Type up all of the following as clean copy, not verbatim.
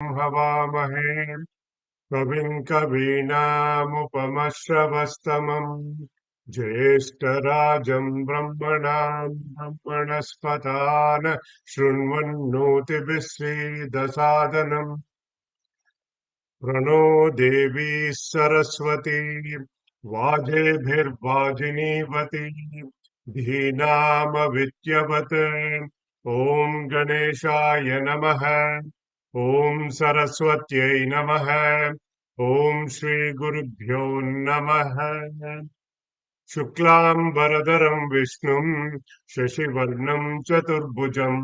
हवामहे कविं कवीनामुपमश्रवस्तमम् ज्येष्ठराजं ब्रह्मणस्पतान् शृण्वन्नोतिभिः श्रीदसादनम् प्रणो देवी सरस्वती वाजेभिर्वाजिनीवती धीनामविद्यवत् ॐ गणेशाय नमः ॐ सरस्वत्यै नमः ॐ श्रीगुरुभ्यो नमः शुक्लाम्बरधरं विष्णुं शशिवर्णं चतुर्भुजं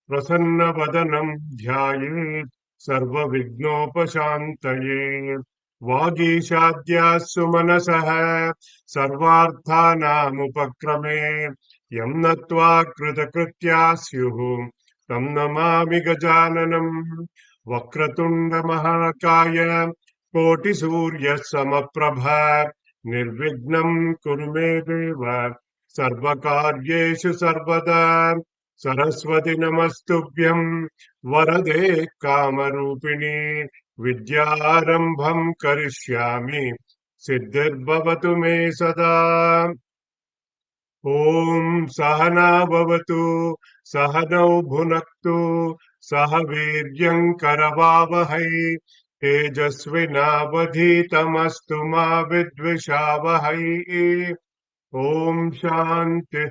प्रसन्नवदनं ध्यायेत् सर्वविघ्नोपशान्तये वागीशाद्याः सुमनसः सर्वार्थानामुपक्रमे यं नत्वा कृतकृत्याः स्युः तं नमामि गजाननम् वक्रतुण्डमहाकाय कोटिसूर्यसमप्रभ निर्विघ्नं कुरु मे देव सर्वकार्येषु सर्वदा सरस्वती नमस्तुभ्यं वरदे कामरूपिणी विद्यारम्भं करिष्यामि सिद्धिर्भवतु मे सदा ॐ सहना भवतु सहनौ भुनक्तु सह वीर्यं करवावहै तेजस्विनावधीतमस्तु मा विद्विषावहै ॐ शान्ति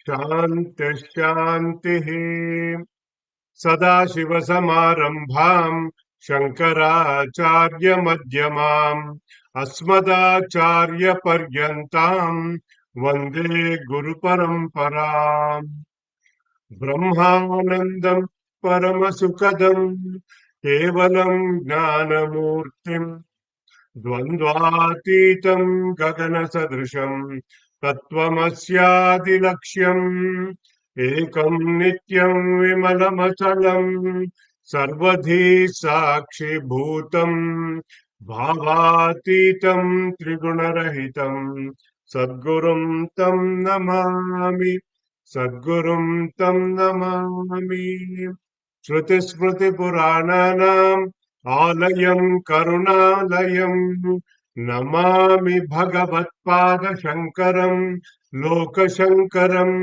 शान्ति शान्तिः सदाशिवसमारम्भाम् शङ्कराचार्यमध्यमाम् अस्मदाचार्यपर्यन्ताम् वन्दे गुरुपरम्पराम् ब्रह्मानन्दम् परमसुखदम् केवलम् ज्ञानमूर्तिम् द्वन्द्वातीतम् गगनसदृशम् तत्त्वमस्यादिलक्ष्यम् एकम् नित्यम् विमलमचलम् सर्वधी साक्षिभूतम् भावातीतम् त्रिगुणरहितम् सद्गुरुम् तम् नमामि सद्गुरुम् तम् नमामि श्रुतिस्मृतिपुराणानाम् आलयम् करुणालयम् नमामि भगवत्पादशङ्करम् लोकशङ्करम्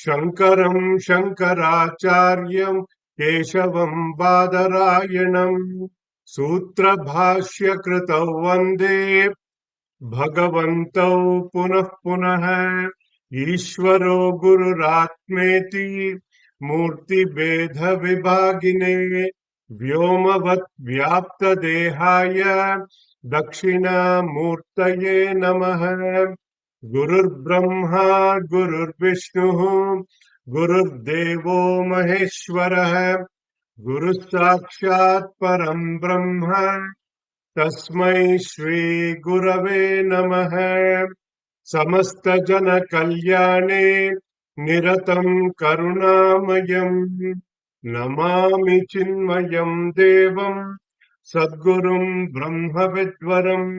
शङ्करम् शङ्कराचार्यम् केशवम् बादरायणम् सूत्रभाष्यकृतौ वन्दे भगवन्तौ पुनः पुनः ईश्वरो गुरुरात्मेति मूर्तिभेदविभागिने व्योमवत् व्याप्तदेहाय दक्षिणामूर्तये नमः गुरुर्ब्रह्मा गुरुर्विष्णुः गुरुर्देवो महेश्वरः गुरुः साक्षात् परं ब्रह्म तस्मै श्री गुरवे नमः समस्तजनकल्याणे निरतं करुणामयम् नमामि चिन्मयं देवं सद्गुरुं ब्रह्मविद्वरम्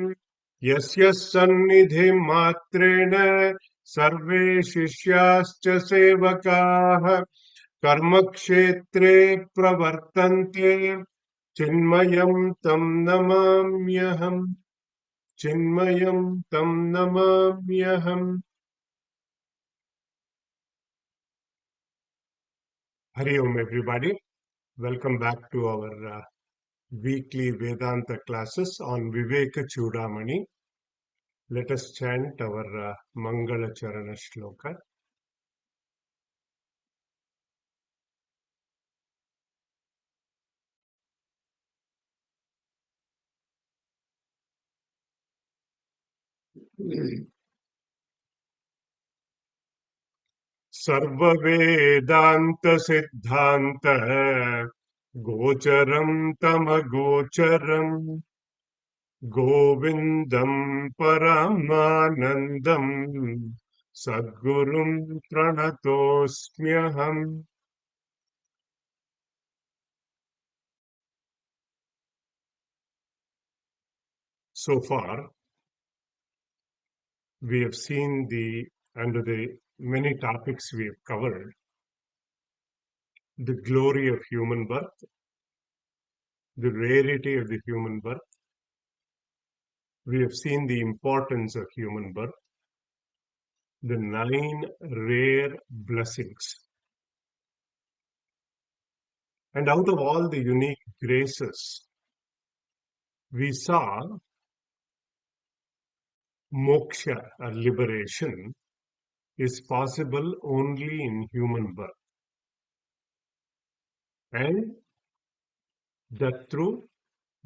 यस्य सन्निधिमात्रेण सर्वे शिष्याश्च सेवकाः कर्मक्षेत्रे प्रवर्तन्ते चिन्मयं तं नमाम्यहम् चिन्मयं तं नमाम्यहम् Hari Om everybody. Welcome back to our weekly Vedanta classes on Viveka Choodamani. Let us chant our Mangala Charana Shloka. सर्ववेदान्तसिद्धान्त गोचरं तमगोचरम् गोविन्दं परमानन्दं सद्गुरुं प्रणतोऽस्म्यहम् So far, we have seen under the many topics we have covered, the glory of human birth, the rarity of the human birth. We have seen the importance of human birth, the 9 rare blessings. And out of all the unique graces, we saw moksha, or liberation, is possible only in human birth. And that through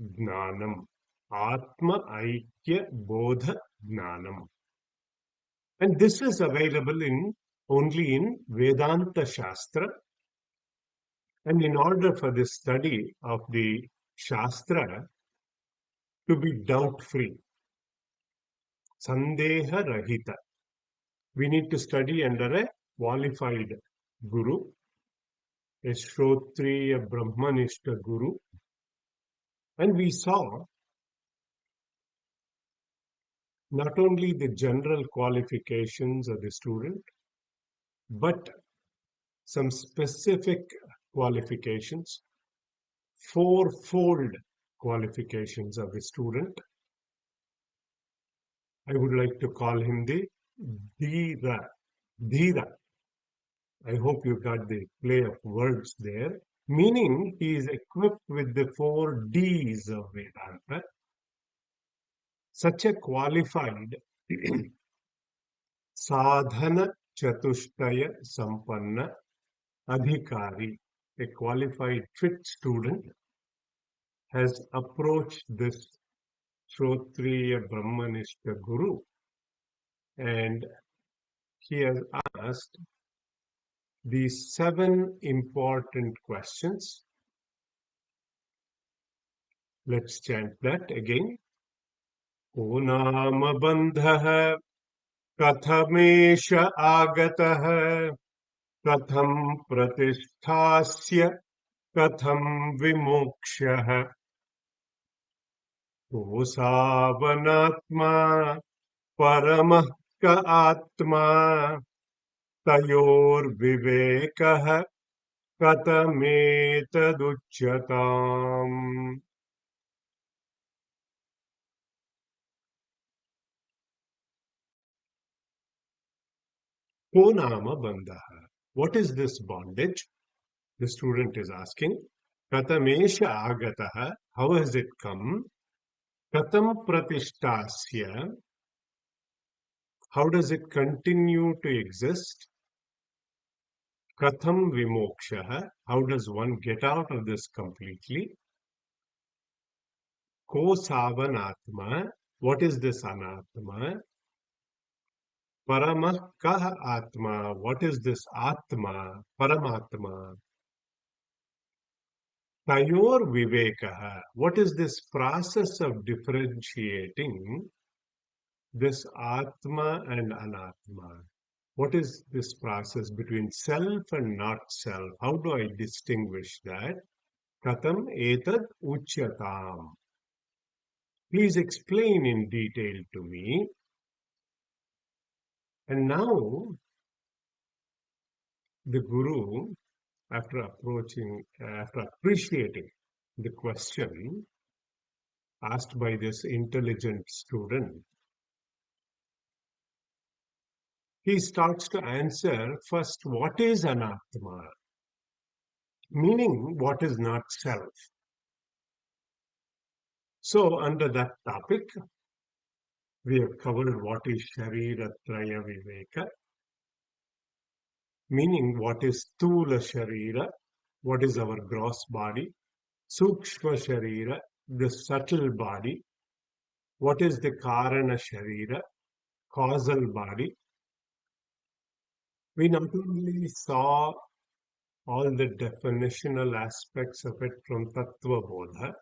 Jnanam, Atma Aikya Bodha Jnanam. And this is available only in Vedanta Shastra. And in order for the study of the Shastra to be doubt-free, Sandeha Rahita, we need to study under a qualified Guru, a Shrotriya Brahmanishta Guru. And we saw not only the general qualifications of the student, but some specific qualifications, fourfold qualifications of the student. I would like to call him the Dhira. Dhira. I hope you got the play of words there. Meaning he is equipped with the 4 Ds of Vedanta. Such a qualified sadhana chatushtaya sampanna adhikari, a qualified fit student, has approached this Shrotriya Brahmanishta Guru, and he has asked these 7 important questions. Let's chant that again. Ko nama bandhah kathamesha agatah katham pratisthasya katham vimokshah ko savanatma paramah ka atma tayor vivekah katametadujyatam. Ko nama bandhah. What is this bondage? The student is asking. Katamesha agatah. How has it come? Katam pratishtasya. How does it continue to exist? Katham vimoksha. How does one get out of this completely? Ko savanatma. What is this anatma? Paramah kah atma. What is this atma? Paramatma. Tayor vivekaha. What is this process of differentiating this atma and anatma? What is this process between self and not self? How do I distinguish that? Katham etad uchyatam. Please explain in detail to me. And now the Guru, after appreciating the question asked by this intelligent student, he starts to answer first, what is anatma? Meaning, what is not self? So, under that topic, we have covered what is Sharira Traya Viveka, meaning what is Stula Sharira, what is our gross body, Sukshma Sharira, the subtle body, what is the Karana Sharira, causal body. We not only saw all the definitional aspects of it from Tattva Bodha,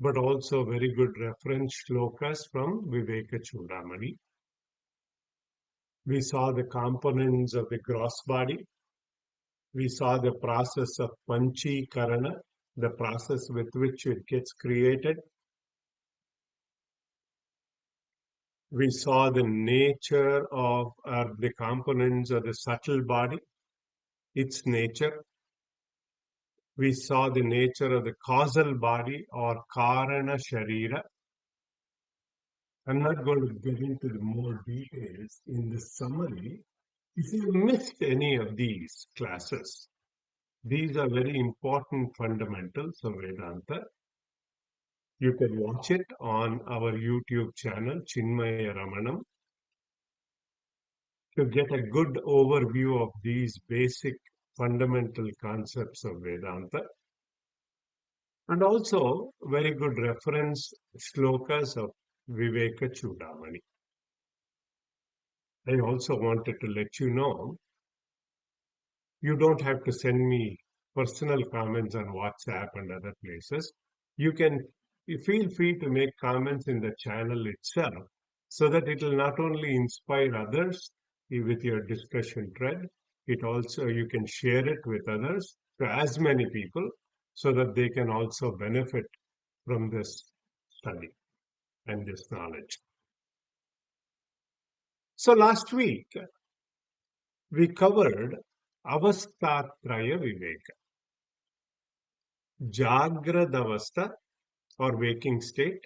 but also very good reference shlokas from Viveka Choodamani. We saw the components of the gross body. We saw the process of Panchikarana, the process with which it gets created. We saw the nature of the components of the subtle body, its nature. We saw the nature of the causal body or Karana Sharira. I'm not going to get into the more details in the summary. If you missed any of these classes, these are very important fundamentals of Vedanta. You can watch it on our YouTube channel, Chinmaya Ramanam, to get a good overview of these basic fundamental concepts of Vedanta. And also very good reference shlokas of Viveka Choodamani. I also wanted to let you know, you don't have to send me personal comments on WhatsApp and other places. You can feel free to make comments in the channel itself so that it will not only inspire others with your discussion thread, it also you can share it with others, to as many people, so that they can also benefit from this study and this knowledge. So last week, we covered Avastatraya Viveka, Jagrad Avastha or waking state,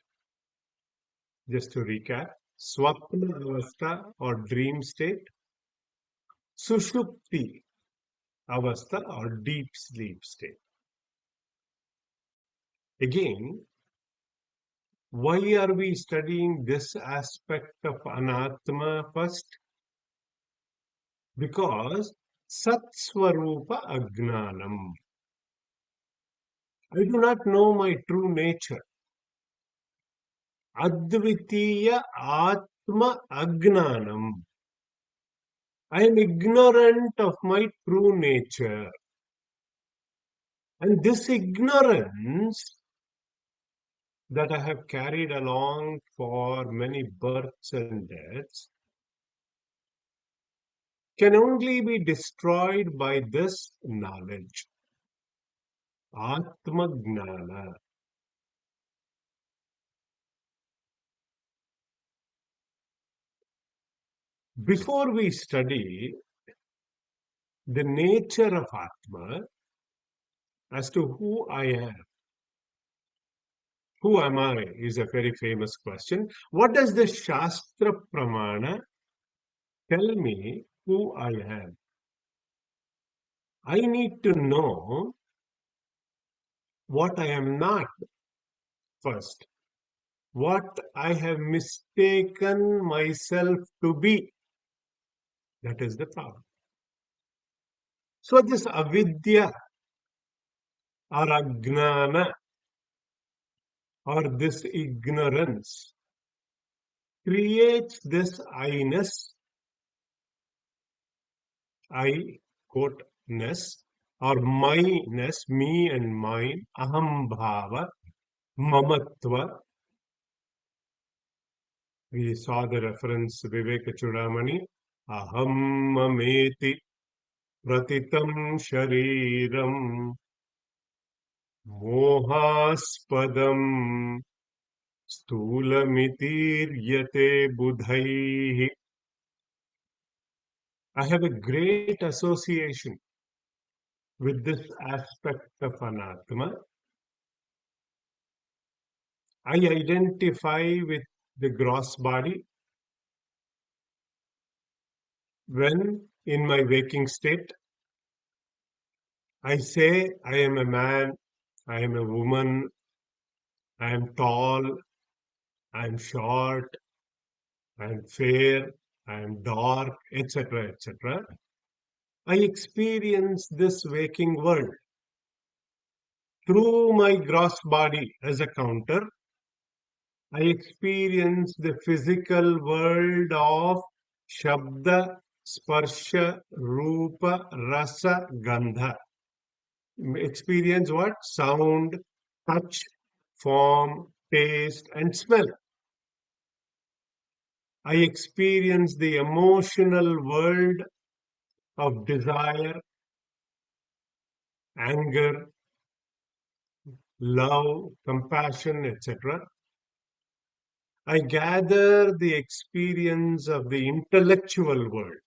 just to recap, Swapna Avastha or dream state, Sushupti Avastha or deep sleep state. Again, why are we studying this aspect of Anatma first? Because Satswarupa Agnanam. I do not know my true nature. Advitiya Atma Agnanam. I am ignorant of my true nature. And this ignorance that I have carried along for many births and deaths can only be destroyed by this knowledge, Atma Gnana. Before we study the nature of Atma as to who I am, who am I is a very famous question. What does the Shastra Pramana tell me who I am? I need to know what I am not first, what I have mistaken myself to be. That is the problem. So this avidya or agnana or this ignorance creates this I-ness, I quote ness, or my-ness, me and mine, aham bhava, mamatva. We saw the reference Viveka Choodamani, aham mameti pratitam shariram mohaspadam stulamitiriyate budhaihi. I have a great association with this aspect of anatma. I identify with the gross body when in my waking state. I say I am a man, I am a woman, I am tall, I am short, I am fair, I am dark, etc., etc. I experience this waking world through my gross body as a counter. I experience the physical world of Shabda, Sparsha, Rupa, Rasa, Gandha. Experience what? Sound, touch, form, taste, and smell. I experience the emotional world of desire, anger, love, compassion, etc. I gather the experience of the intellectual world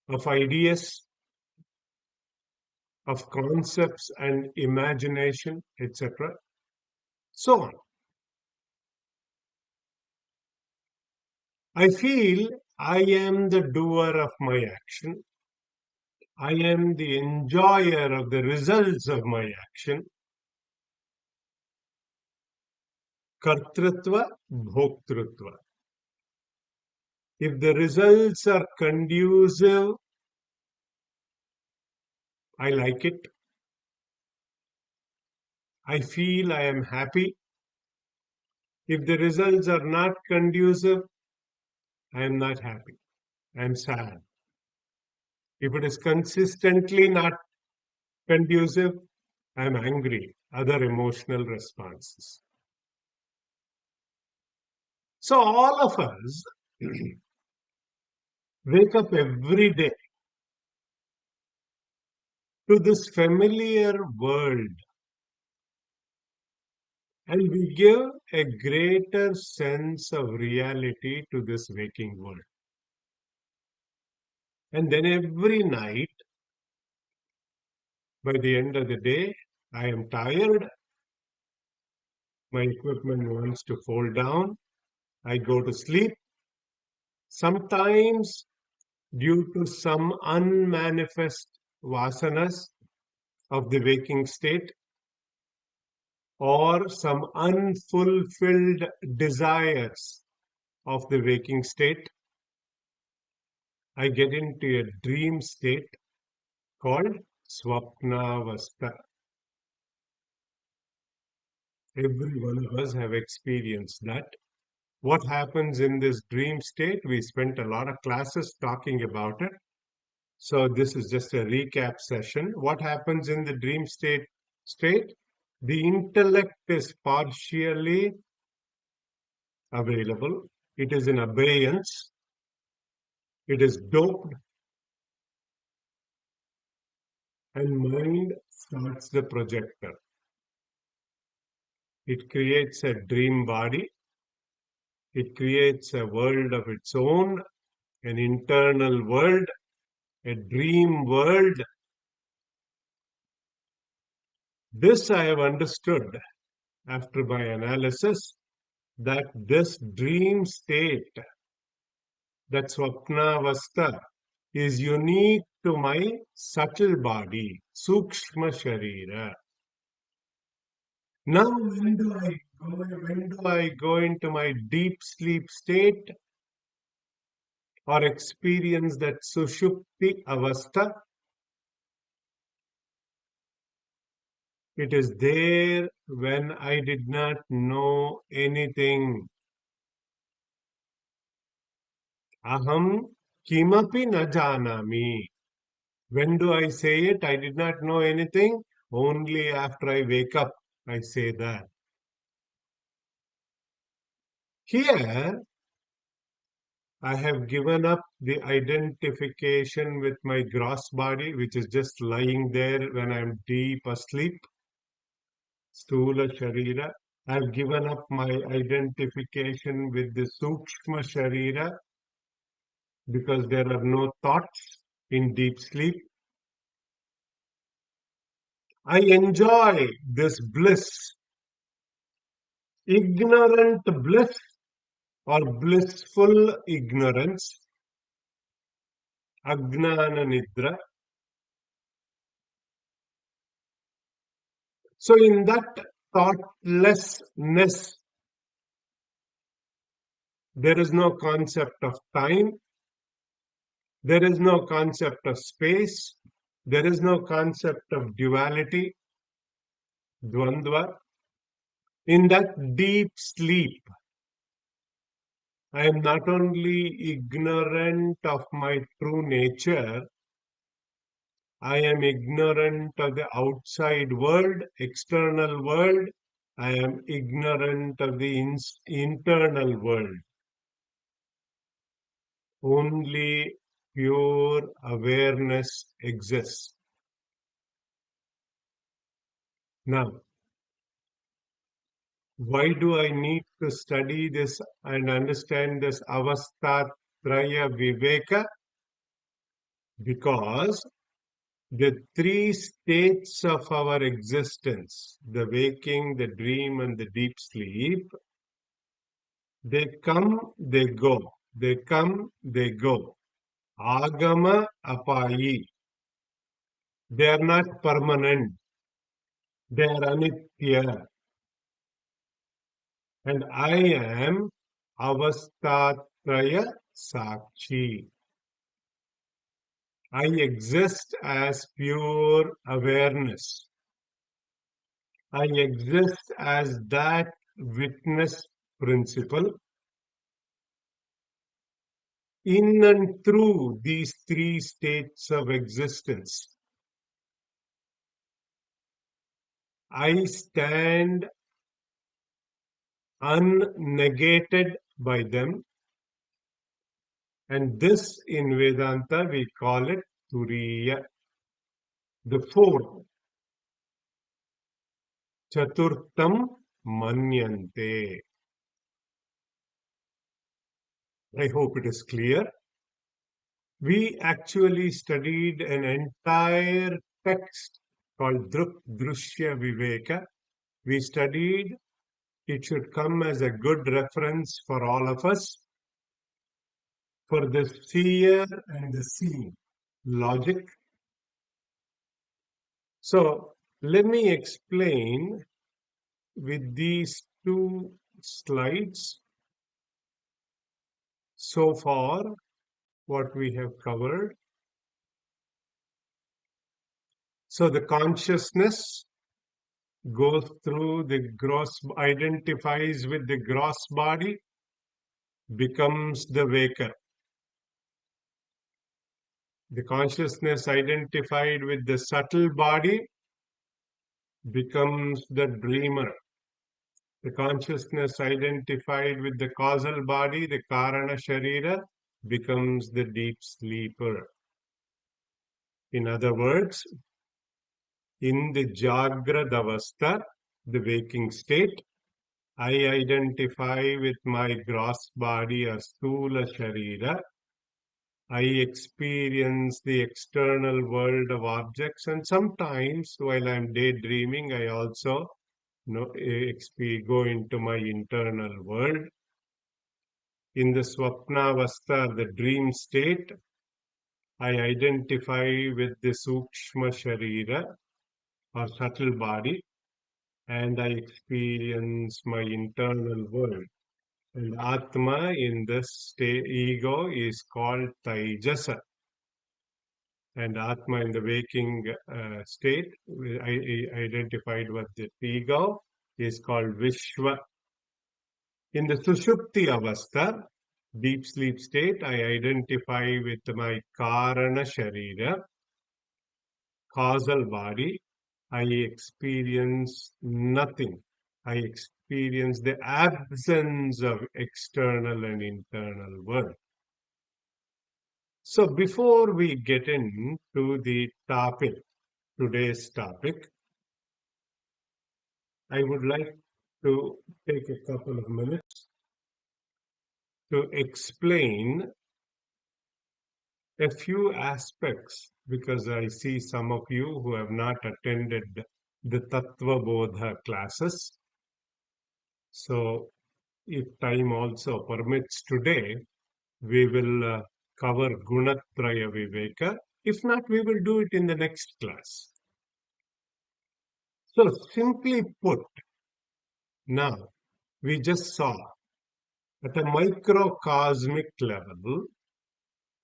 of ideas, of concepts and imagination, etc. So on. I feel I am the doer of my action. I am the enjoyer of the results of my action. Kartritva, bhoktrutva. If the results are conducive, I like it. I feel I am happy. If the results are not conducive, I am not happy. I am sad. If it is consistently not conducive, I am angry. Other emotional responses. So all of us wake up every day to this familiar world, and we give a greater sense of reality to this waking world. And then every night, by the end of the day, I am tired. My equipment wants to fall down. I go to sleep. Sometimes, due to some unmanifest vasanas of the waking state, or some unfulfilled desires of the waking state, I get into a dream state called swapnavastha. Every one of us have experienced that. What happens in this dream state? We spent a lot of classes talking about it. So this is just a recap session. What happens in the dream state? The intellect is partially available. It is in abeyance. It is doped, and mind starts the projector. It creates a dream body. It creates a world of its own, an internal world, a dream world. This I have understood after my analysis, that this dream state, that swapnavastha, is unique to my subtle body, sukshma sharira. Now, when do I go into my deep sleep state or experience that sushupti avastha? It is there when I did not know anything. Aham kimapi na janami. When do I say it? I did not know anything. Only after I wake up, I say that. Here, I have given up the identification with my gross body, which is just lying there when I am deep asleep. Stula Sharira. I have given up my identification with the Sukshma Sharira because there are no thoughts in deep sleep. I enjoy this bliss, ignorant bliss or blissful ignorance, Ajnana Nidra. So, in that thoughtlessness, there is no concept of time, there is no concept of space, there is no concept of duality, dvandva. In that deep sleep, I am not only ignorant of my true nature, I am ignorant of the outside world, external world. I am ignorant of the internal world. Only pure awareness exists. Now, why do I need to study this and understand this avastha traya viveka? Because The three states of our existence, the waking, the dream, and the deep sleep, they come, they go. They come, they go. Agama apayi. They are not permanent. They are anitya. And I am avastatraya sakshi. I exist as pure awareness. I exist as that witness principle in and through these three states of existence. I stand unnegated by them, and this in Vedanta we call it Turiya. The fourth, Chaturtham Manyante. I hope it is clear. We actually studied an entire text called Drushya Viveka. We studied, it should come as a good reference for all of us, for the seer and the seen logic. So let me explain with these two slides so far what we have covered. So the consciousness goes through the gross, identifies with the gross body, becomes the waker. The consciousness identified with the subtle body becomes the dreamer. The consciousness identified with the causal body, the Karana Sharira, becomes the deep sleeper. In other words, in the Jagrad Avastha, the waking state, I identify with my gross body as Sthula Sharira. I experience the external world of objects, and sometimes while I'm daydreaming, I also go into my internal world. In the Swapnavastha, the dream state, I identify with the Sukshma Sharira or subtle body, and I experience my internal world. And Atma in this state, ego is called Taijasa. And Atma in the waking state, I identified with the ego, is called Vishwa. In the Sushupti Avastha, deep sleep state, I identify with my Karana Sharira, causal body. I experience nothing. I experience the absence of external and internal world. So before we get into the topic, today's topic, I would like to take a couple of minutes to explain a few aspects because I see some of you who have not attended the Tattva Bodha classes. So if time also permits today, we will cover Gunatraya Viveka. If not, we will do it in the next class. So simply put, now we just saw at a microcosmic level,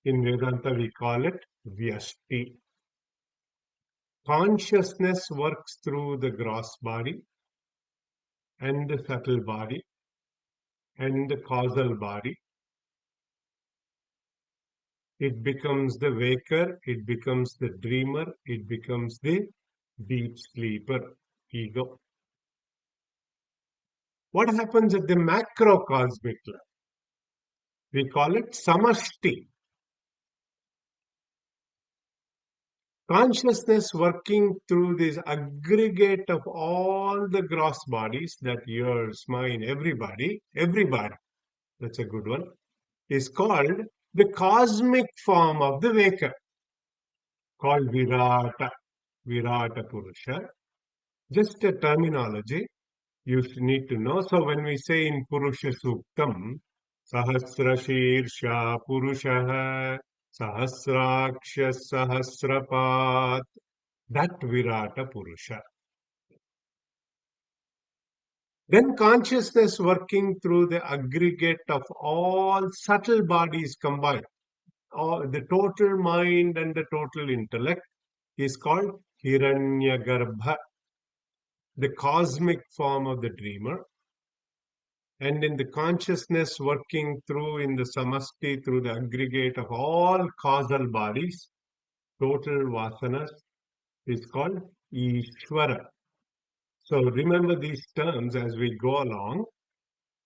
in Vedanta we call it Vyashti. Consciousness works through the gross body and the subtle body and the causal body. It becomes the waker, it becomes the dreamer, it becomes the deep sleeper, ego. What happens at the macrocosmic level? We call it samashti. Consciousness working through this aggregate of all the gross bodies, that yours, mine, everybody, that's a good one, is called the cosmic form of the waker. called Virata Purusha. Just a terminology you need to know. So when we say in Purusha Suktam, Sahasra Shirsha Purusha Sahasraksha Sahasrapat, that Virata Purusha. Then consciousness working through the aggregate of all subtle bodies combined, or the total mind and the total intellect, is called Hiranyagarbha, the cosmic form of the dreamer. And in the consciousness working through in the samasti, through the aggregate of all causal bodies, total vasanas, is called Ishvara. So remember these terms as we go along,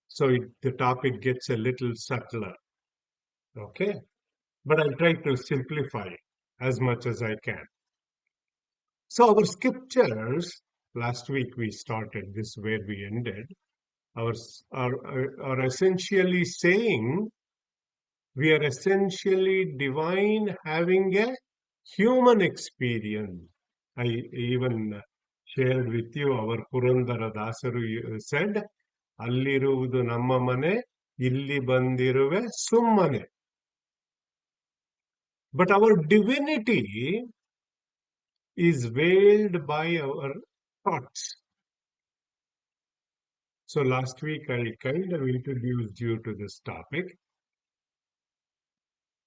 so the topic gets a little subtler. Okay? But I'll try to simplify as much as I can. So our scriptures, last week we started this where we ended, are essentially saying we are essentially divine having a human experience. I even shared with you our Purandara Dasaru said, Alliruvudu namma mane, illi bandiruve summane. But our divinity is veiled by our thoughts. So last week I kind of introduced you to this topic.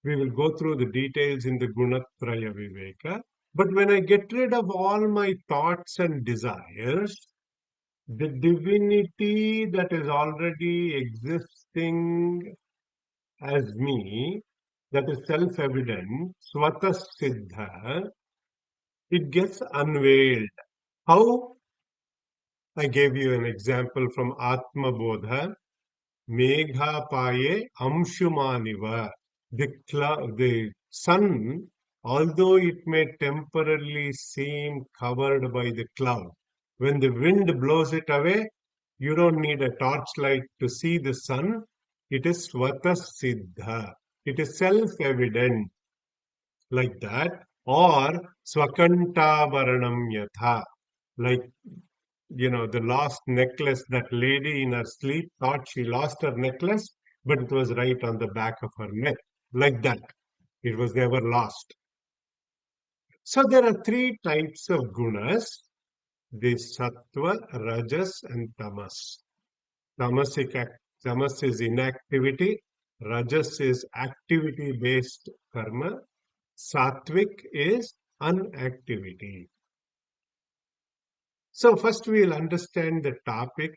We will go through the details in the Gunatraya Viveka. But when I get rid of all my thoughts and desires, the divinity that is already existing as me, that is self-evident, Swata Siddha, it gets unveiled. How? I gave you an example from Atma Bodha. Megha paye amshumaniva. The sun, although it may temporarily seem covered by the cloud, when the wind blows it away, you don't need a torchlight to see the sun. It is svata siddha. It is self-evident like that. Or swakantabaranam yatha. Like, the lost necklace, that lady in her sleep thought she lost her necklace, but it was right on the back of her neck. Like that. It was never lost. So there are three types of gunas: the sattva, rajas, and tamas. Tamas is inactivity, rajas is activity based karma, sattvic is unactivity. So first we will understand the topic.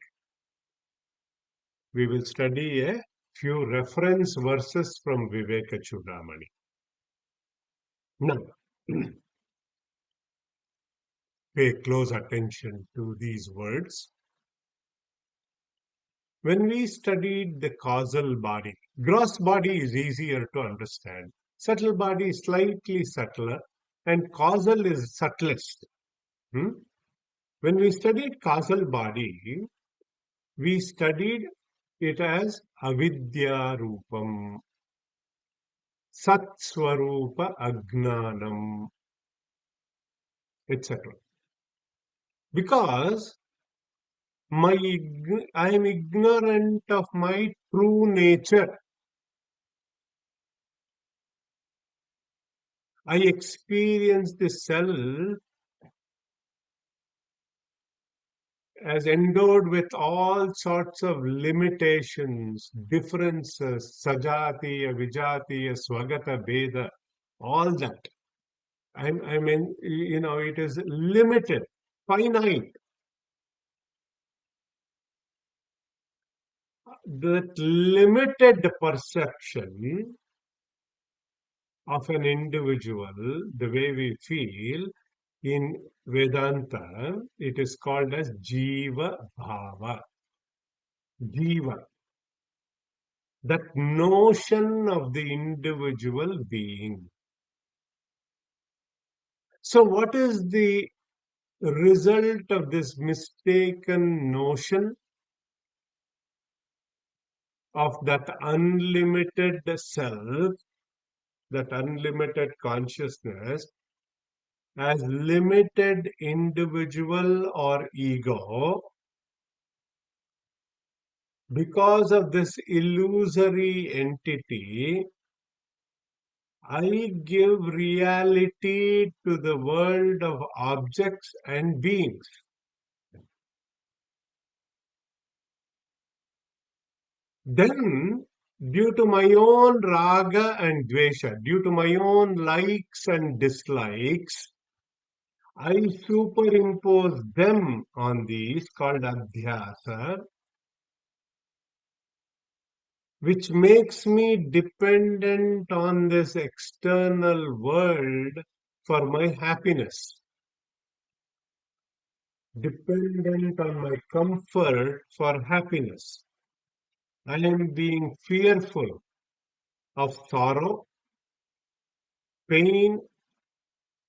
We will study a few reference verses from Viveka Choodamani. Now, pay close attention to these words. When we studied the causal body, gross body is easier to understand. Subtle body is slightly subtler, and causal is subtlest. When we studied causal body, we studied it as avidya rupam, satswarupa agnanam, etc. Because I am ignorant of my true nature. I experience the self as endowed with all sorts of limitations, differences, sajatiya, vijatiya, swagata, beda, all that. I mean, it is limited, finite. That limited perception of an individual, the way we feel, in Vedanta, it is called as Jiva Bhava. Jiva. That notion of the individual being. So, what is the result of this mistaken notion of that unlimited self, that unlimited consciousness? as limited individual or ego. Because of this illusory entity, I give reality to the world of objects and beings. Then, due to my own raga and dvesha, due to my own likes and dislikes, I superimpose them on these called adhyasa, which makes me dependent on this external world for my happiness, dependent on my comfort for happiness. I am being fearful of sorrow, pain,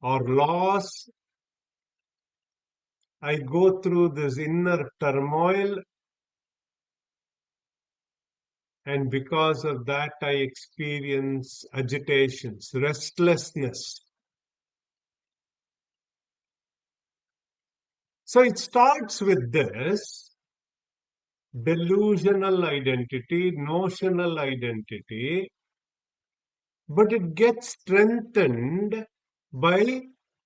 or loss. I go through this inner turmoil, and because of that, I experience agitations, restlessness. So it starts with this delusional identity, notional identity, but it gets strengthened by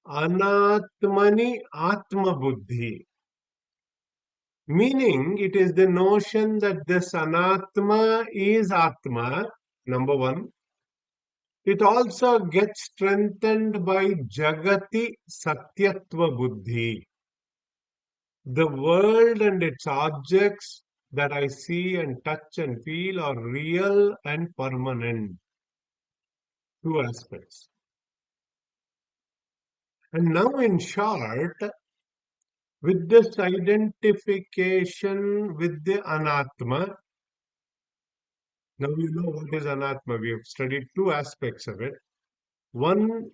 anatmani atma buddhi, meaning it is the notion that this anatma is atma, number one. It also gets strengthened by jagati satyatva buddhi, the world and its objects that I see and touch and feel are real and permanent. Two aspects. And now, in short, with this identification with the anatma, now you know what is anatma. We have studied two aspects of it. One,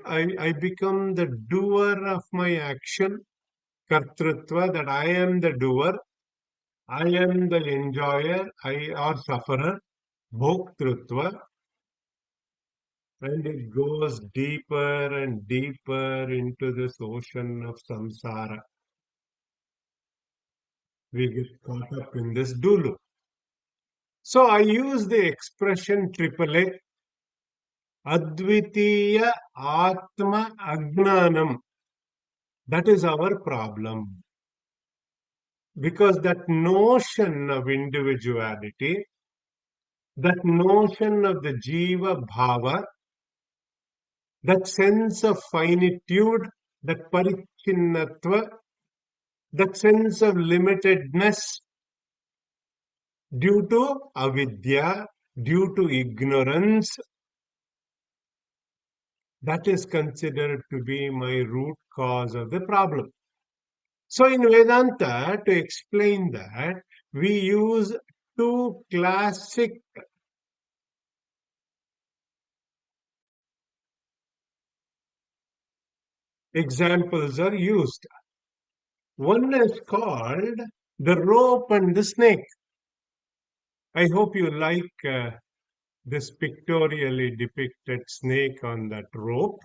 I become the doer of my action, kartrutva, that I am the doer, I am the enjoyer, I or sufferer, bhoktrutva, and it goes deeper and deeper into this ocean of samsara. We get caught up in this dulu. So I use the expression triple A, Advitiya Atma Agnanam. That is our problem. Because that notion of individuality, that notion of the Jiva Bhava, that sense of finitude, that parichinnatva, that sense of limitedness due to avidya, due to ignorance, that is considered to be my root cause of the problem. So in Vedanta, to explain that, we use two classic examples are used. One is called the rope and the snake. I hope you like this pictorially depicted snake on that rope.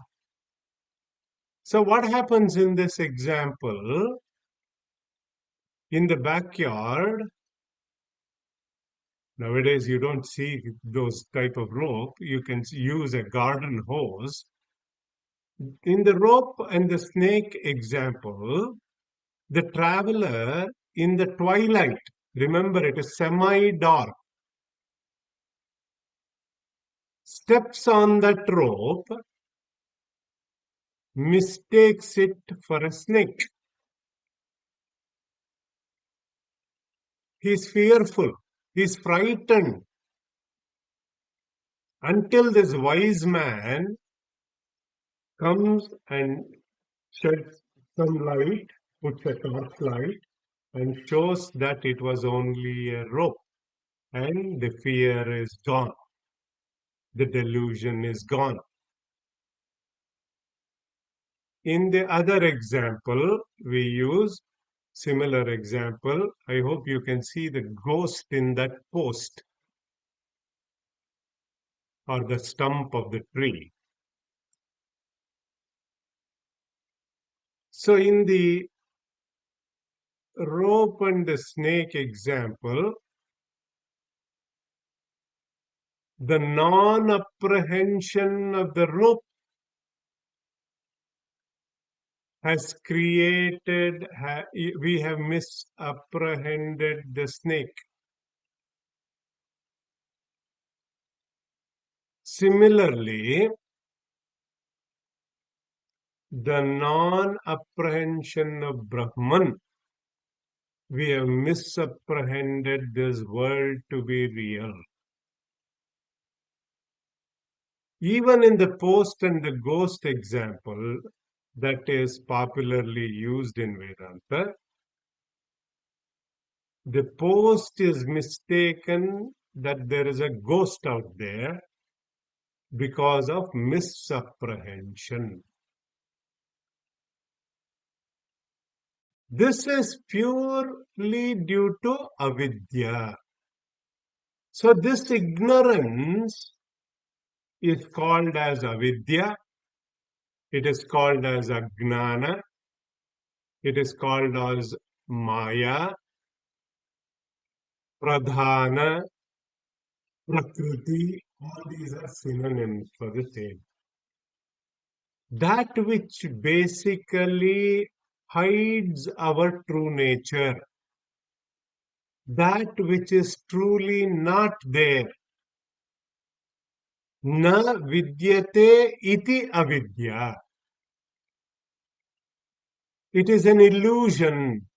So what happens in this example? In the backyard, nowadays you don't see those type of rope. You can use a garden hose. In the rope and the snake example, the traveler in the twilight, remember it is semi-dark, steps on that rope, mistakes it for a snake. He's fearful, he's frightened, until this wise man comes and sheds some light, puts a torchlight, and shows that it was only a rope, and the fear is gone, the delusion is gone. In the other example, we use similar example. I hope you can see the ghost in that post or the stump of the tree. So in the rope and the snake example, the non-apprehension of the rope has created, we have misapprehended the snake. Similarly, the non-apprehension of Brahman, we have misapprehended this world to be real. Even in the post and the ghost example that is popularly used in Vedanta, the post is mistaken that there is a ghost out there because of misapprehension. This is purely due to avidya. So this ignorance is called as avidya, it is called as ajnana, it is called as maya, pradhana, prakriti. All these are synonyms for the same. That which basically hides our true nature, that which is truly not there. Na vidyate iti avidya. It is an illusion.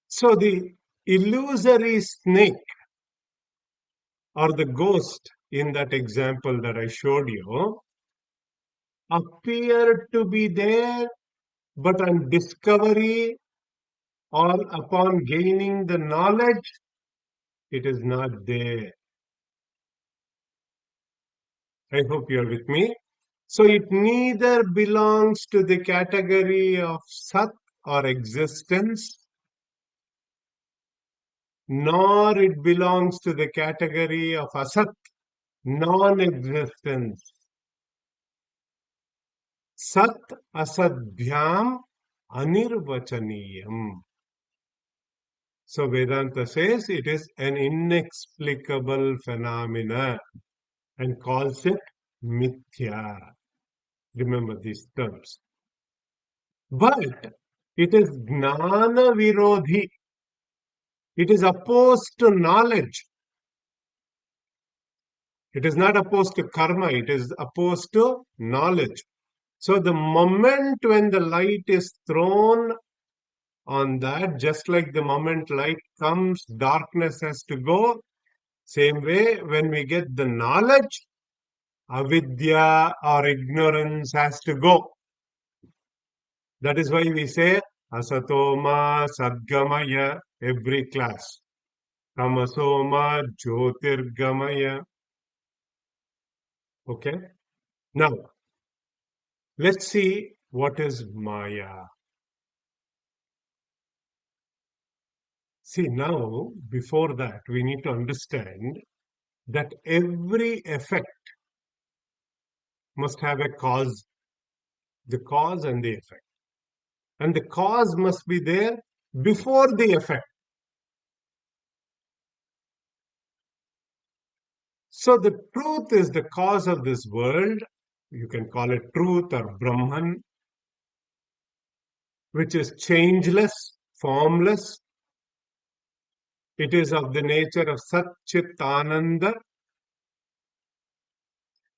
So the illusory snake or the ghost in that example that I showed you appeared to be there, but on discovery or upon gaining the knowledge, it is not there. I hope you are with me. So it neither belongs to the category of Sat or existence, nor it belongs to the category of Asat, non-existence. Sat asadbhyam anirvachaniyam. So Vedanta says it is an inexplicable phenomena and calls it mithya. Remember these terms. But it is gnana virodhi. It is opposed to knowledge. It is not opposed to karma, it is opposed to knowledge. So the moment when the light is thrown on that, just like the moment light comes, darkness has to go. Same way, when we get the knowledge, avidya or ignorance has to go. That is why we say asatoma sadgamaya every class. Tamasoma jyotirgamaya. Okay. Now, let's see what is Maya. See, now, before that, we need to understand that every effect must have a cause, the cause and the effect. And the cause must be there before the effect. So, the truth is the cause of this world. You can call it truth or Brahman, which is changeless, formless. It is of the nature of Sat Chit Ananda.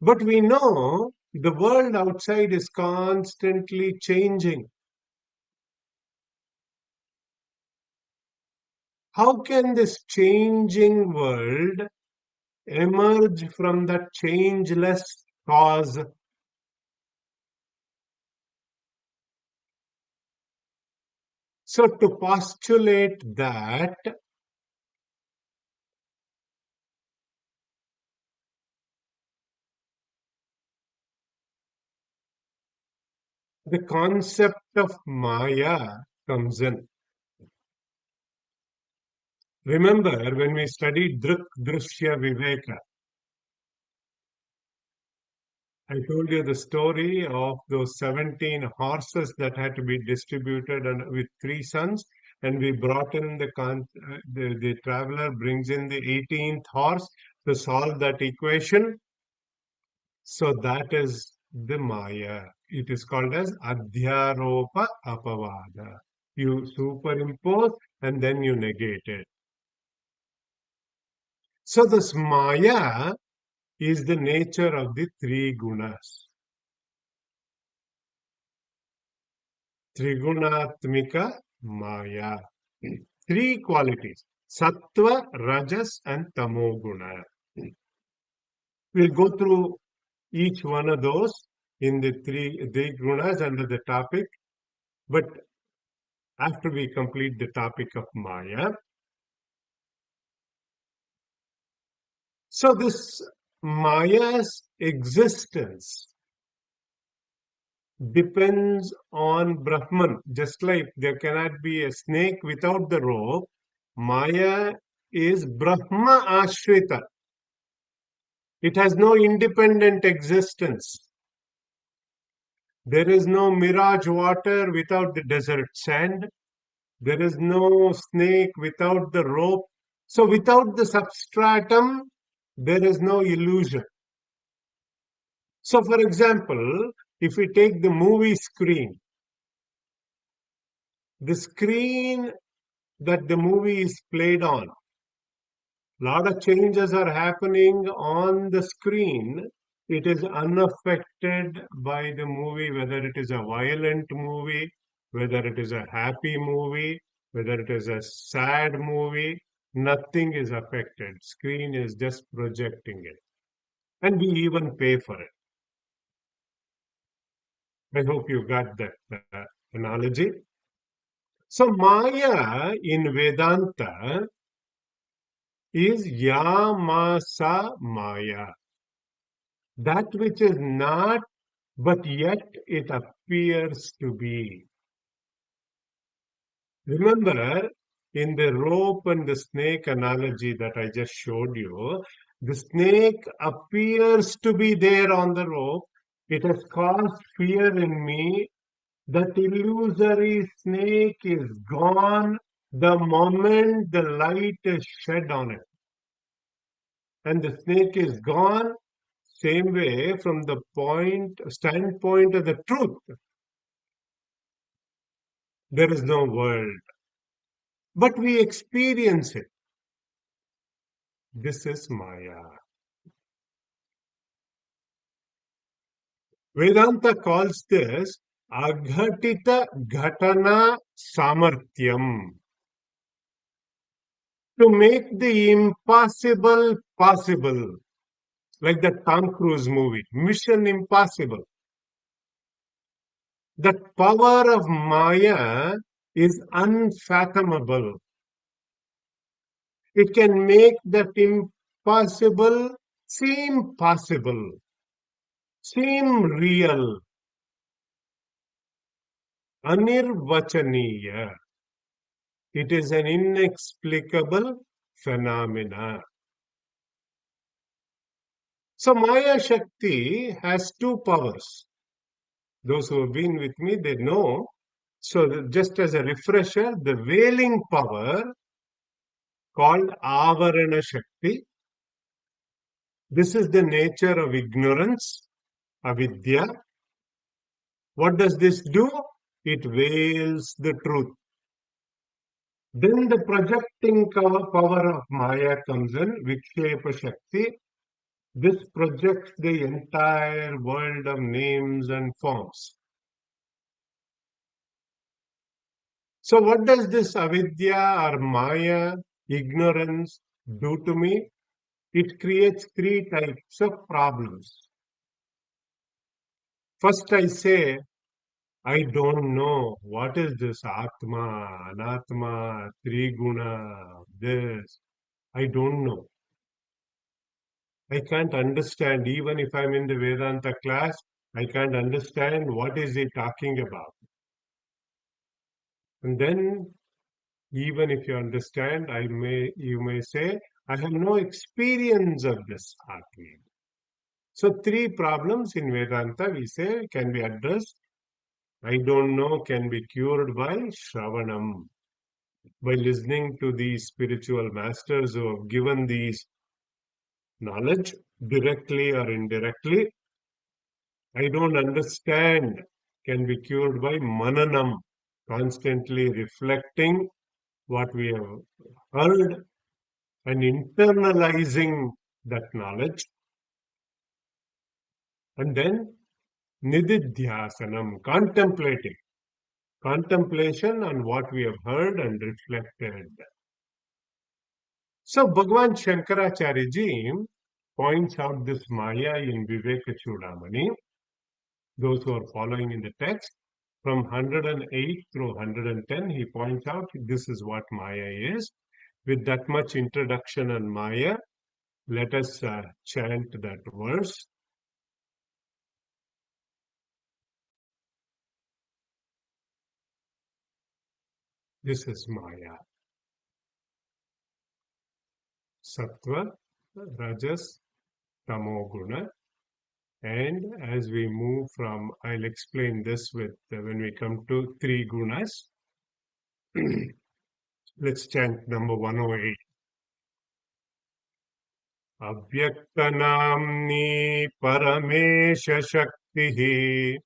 But we know the world outside is constantly changing. How can this changing world emerge from that changeless cause? So, to postulate that, the concept of Maya comes in. Remember when we studied Drik Drishya Viveka, I told you the story of those 17 horses that had to be distributed and with three sons. And we brought in the traveler brings in the 18th horse to solve that equation. So that is the Maya. It is called as Adhyaropa Apavada. You superimpose and then you negate it. So this Maya is the nature of the three gunas. Trigunatmika Maya. Three qualities. Sattva, Rajas and Tamoguna. We'll go through each one of those in the three gunas under the topic. But after we complete the topic of Maya, so this Maya's existence depends on Brahman. Just like there cannot be a snake without the rope, Maya is Brahma Ashrita. It has no independent existence. There is no mirage water without the desert sand. There is no snake without the rope. So without the substratum, there is no illusion. So for example, if we take the movie screen, the screen that the movie is played on, a lot of changes are happening on the screen. It is unaffected by the movie, whether it is a violent movie, whether it is a happy movie, whether it is a sad movie. Nothing is affected. Screen is just projecting it. And we even pay for it. I hope you got that analogy. So Maya in Vedanta is Yamasa Maya. That which is not, but yet it appears to be. Remember, in the rope and the snake analogy that I just showed you, the snake appears to be there on the rope. It has caused fear in me. That illusory snake is gone the moment the light is shed on it. And the snake is gone same way from the standpoint of the truth. There is no world. But we experience it. This is Maya. Vedanta calls this Aghatita Ghatana Samarthyam. To make the impossible possible. Like the Tom Cruise movie, Mission Impossible. The power of Maya is unfathomable. It can make that impossible seem possible, seem real, anirvachaniya. It is an inexplicable phenomena. So Maya Shakti has two powers. Those who have been with me, they know. So just as a refresher, the veiling power called Avarana Shakti. This is the nature of ignorance, avidya. What does this do? It veils the truth. Then the projecting power of Maya comes in, Vikshepa Shakti. This projects the entire world of names and forms. So what does this avidya or Maya, ignorance, do to me? It creates three types of problems. First I say, I don't know what is this Atma, Anatma, Triguna, this. I don't know. I can't understand. Even if I'm in the Vedanta class, I can't understand what is he talking about. And then, even if you understand, you may say, I have no experience of this Atma. So three problems in Vedanta we say can be addressed. I don't know can be cured by Shravanam, by listening to these spiritual masters who have given these knowledge directly or indirectly. I don't understand can be cured by Mananam, constantly reflecting what we have heard and internalizing that knowledge. And then Nididhyasanam, contemplating. Contemplation on what we have heard and reflected. So Bhagavan Shankaracharya ji points out this Maya in Viveka Choodamani. Those who are following in the text, from 108 through 110, he points out this is what Maya is. With that much introduction on Maya, let us chant that verse. This is Maya. Sattva, Rajas, Tamoguna. And as we move from, I'll explain this with when we come to three gunas. Let's chant number 108. Avyaktanamni Paramesha Shaktihi.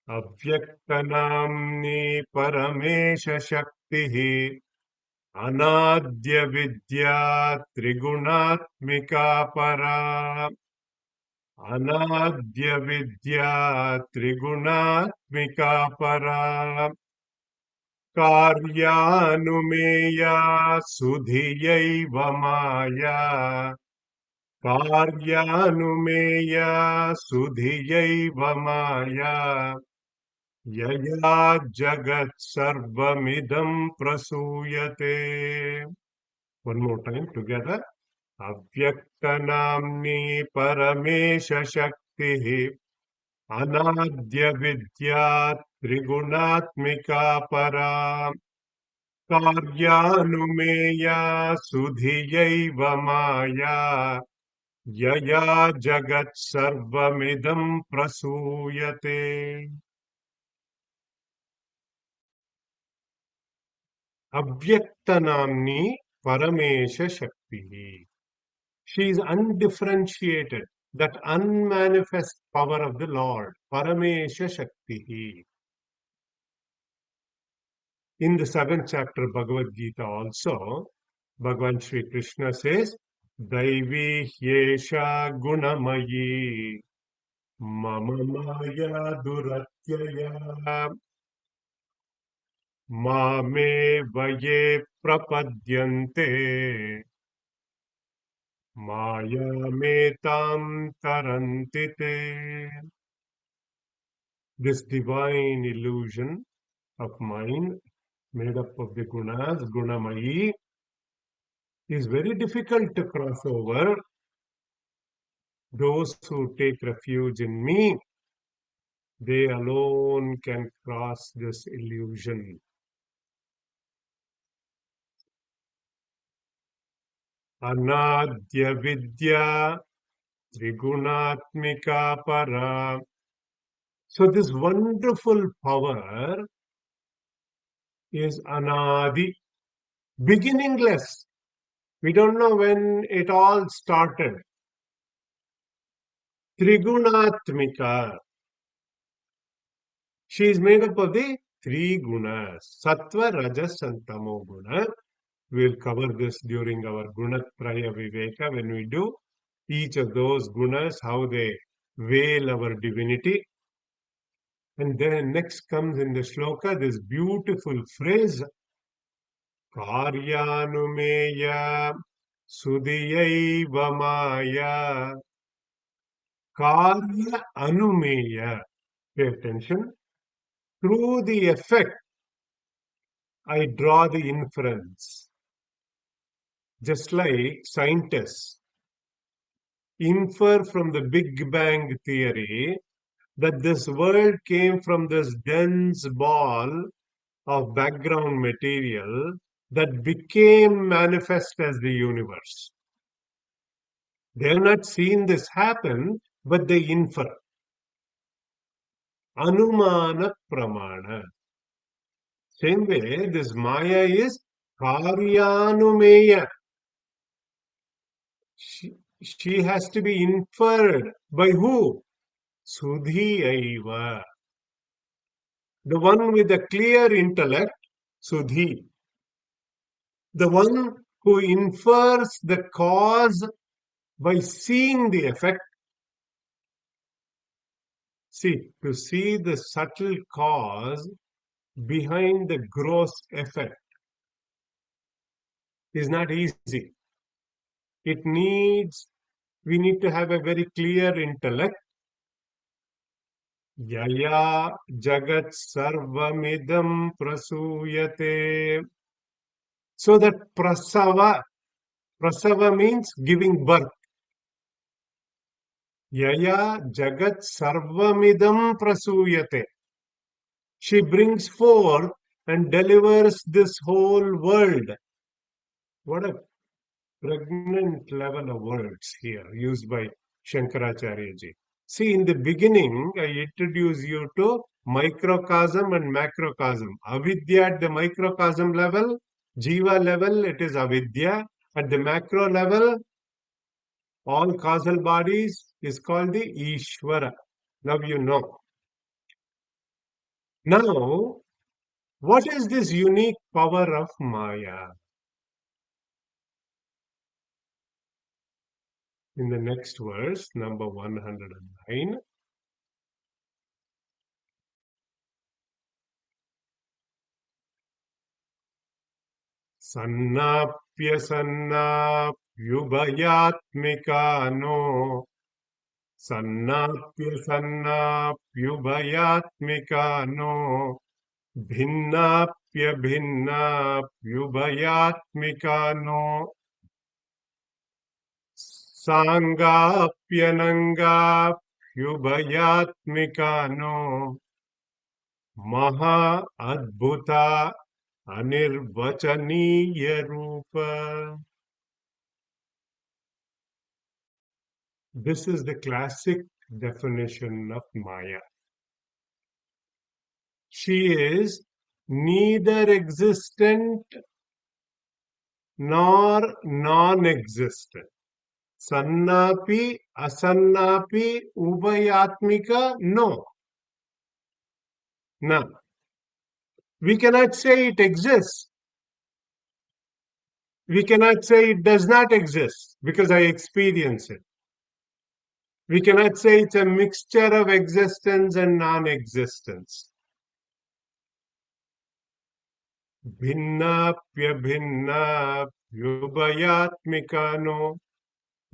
Avyaktanamni Paramesha Shaktihi. Anadya Vidya Trigunatmika Para. Anadya Vidya Trigunatmika Para. Karyanumeya Sudhiyaiva Maya. Karyanumeya Sudhiyaiva Maya. Yaya Jagat Sarvamidam Prasuyate. One more time together. Avyaktanamni Paramesha Shakti Anadya Vidya Trigunatmika Para. Karyanumeya Sudhiyaiva Maya. Yaya Jagat Sarvamidam Prasuyate. Avyaktanamni Paramesha Shakti. She is undifferentiated, that unmanifest power of the Lord. Paramesha Shakti. In the 7th chapter of Bhagavad Gita also, Bhagavan Sri Krishna says, Daivi Hyesha Gunamayi Mama Maya Duratyaya Mame Vaye Prapadyante Maya Metam Tarantite. This divine illusion of mind, made up of the gunas, Gunamayi, is very difficult to cross over. Those who take refuge in me, they alone can cross this illusion. Anadya Vidya Trigunatmika Para. So this wonderful power is Anadi, beginningless. We don't know when it all started. Trigunatmika. She is made up of the three gunas, Sattva, Rajas, and Tamo Guna. We'll cover this during our Gunatraya Viveka when we do each of those gunas, how they veil our divinity. And then next comes in the shloka this beautiful phrase, Karyanumeya Sudhiyaiva Maya. Karya Anumeya. Pay attention. Through the effect, I draw the inference. Just like scientists infer from the Big Bang theory that this world came from this dense ball of background material that became manifest as the universe. They have not seen this happen, but they infer. Anumana pramana. Same way, this Maya is karyanumeya. She has to be inferred by who? Sudhi aiva. The one with a clear intellect, Sudhi. The one who infers the cause by seeing the effect. See, to see the subtle cause behind the gross effect is not easy. We need to have a very clear intellect. Yaya jagat sarvamidam prasuyate. So that prasava means giving birth. Yaya jagat sarvamidam prasuyate. She brings forth and delivers this whole world. What a pregnant level of words here used by Shankaracharya ji. See, in the beginning, I introduce you to microcosm and macrocosm. Avidya at the microcosm level, jiva level, it is avidya. At the macro level, all causal bodies is called the Ishvara. Now you know. Now, what is this unique power of Maya? In the next verse, number 109, Sannapya sannapyubayatmikano Sannapyubayatmikano Bhinnapyabhinnapyubayatmikano Sangapyanangapyubayatmikano Maha Adbhuta Anirvachaniya Rupa. This is the classic definition of Maya. She is neither existent nor non-existent. Sannapi, asannapi, ubayatmika, no. No. We cannot say it exists. We cannot say it does not exist because I experience it. We cannot say it's a mixture of existence and non-existence. Bhinnapyabhinnapyubayatmika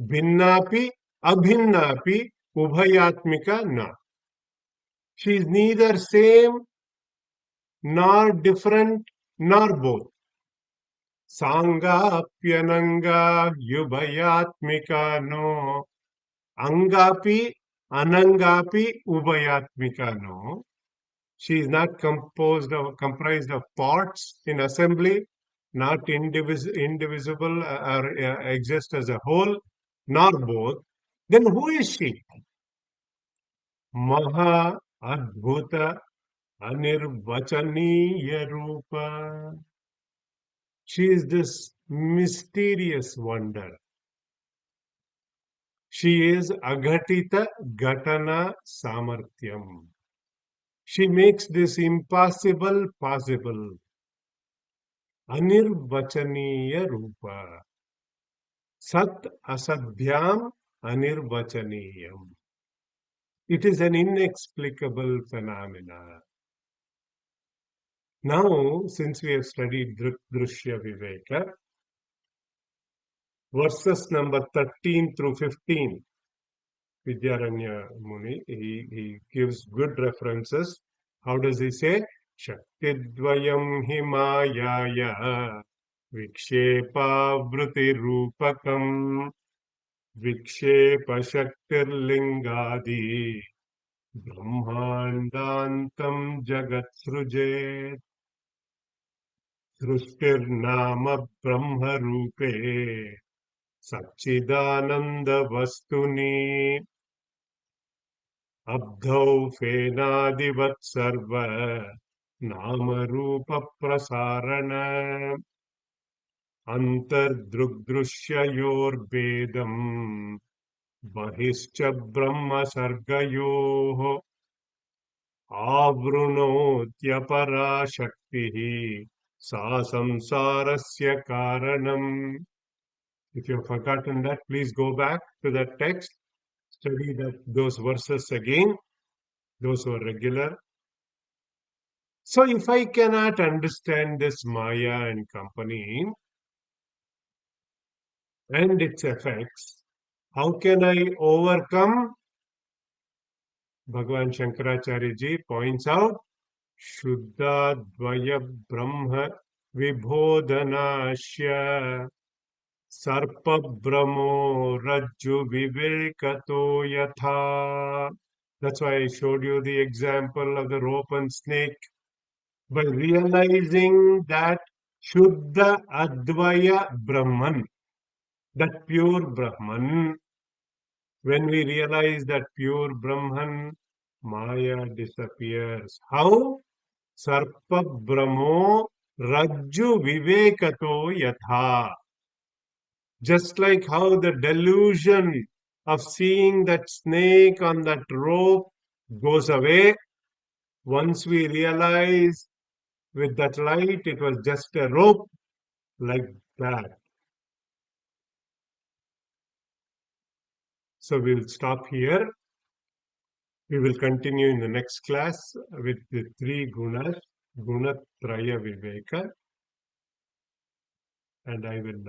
Bhinnapi, abhinnapi, ubhayatmika na. She is neither same nor different nor both. Sangapyananga yubayatmika no. Angapi, anangapi, ubayatmika no. She is not comprised of parts in assembly, not indivisible or exist as a whole, nor both. Then who is she? Maha Adbhuta Anirvachaniya Rupa. She is this mysterious wonder. She is Aghatita Ghatana Samarthyam. She makes this impossible possible. Anirvachaniya Rupa. Sat Asadhyam Anirvachaniyam. It is an inexplicable phenomena. Now, since we have studied Drushya Viveka, verses number 13 through 15, Vidyaranya Muni, he gives good references. How does he say? Shaktidvayam himayaya vikshepa vritti rupakam vikshepa shaktirlingadi brahmandantam jagat srujet सृष्टिर्नाम ब्रह्म रूपे सच्चिदानंद वस्तुनि Abdhau Fenadivat Sarva Nama Rupa Prasarana Antardrugdrushyayor Vedam Bahischa Brahma Sargayoho Avrunotyapara Shaktihi Sa Samsarasya Karanam. If you have forgotten that, please go back to that text, study those verses again, those who are regular. So if I cannot understand this Maya and company and its effects, how can I overcome? Bhagavan Shankaracharya ji points out, Shuddha Dvaya Brahma Vibhodhanashya Sarpa Brahmo Rajju Vivekato Yatha. That's why I showed you the example of the rope and snake. By realizing that Shuddha Advaya Brahman, that pure Brahman, when we realize that pure Brahman, Maya disappears. How? Sarpa Brahmo Rajju Vivekato Yatha. Just like how the delusion of seeing that snake on that rope goes away, once we realize with that light it was just a rope, like that. So we will stop here. We will continue in the next class with the three gunas, Gunatraya Viveka, and I will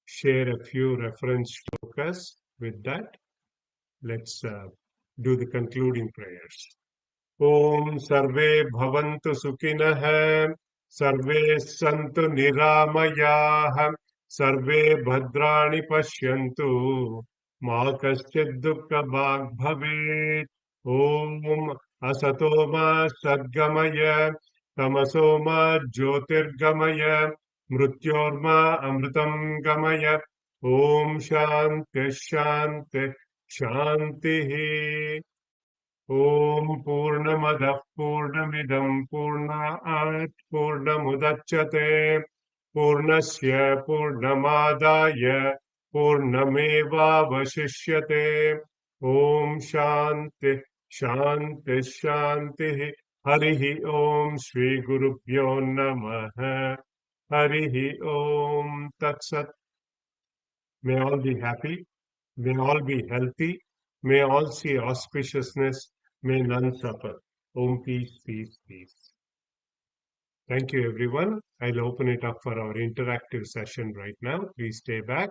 share a few reference shlokas with that. Let's do the concluding prayers. Om Sarve Bhavantu Sukhinah, Sarve Santu Niramayah, Sarve Bhadrani Pashyantu, Ma Kaschid Dukkha Bhag Bhavet. Om Asatoma Sadgamaya, Tamasoma Jyotirgamaya, Mrutyorma Amritam Gamaya. Om Shanti Shanti Shanti. Om Purnamadah Purnamidam Purnaat Purnamudachyate Purnasya Purnamadaya Purnameva Vashishyate. Om Shanti Shanti Shanti. Harihi Om Shri Gurubhyo Namaha. Harihi Om Tat Sat. May all be happy. May all be healthy. May all see auspiciousness. May none suffer. Om peace, peace, peace. Thank you, everyone. I'll open it up for our interactive session right now. Please stay back.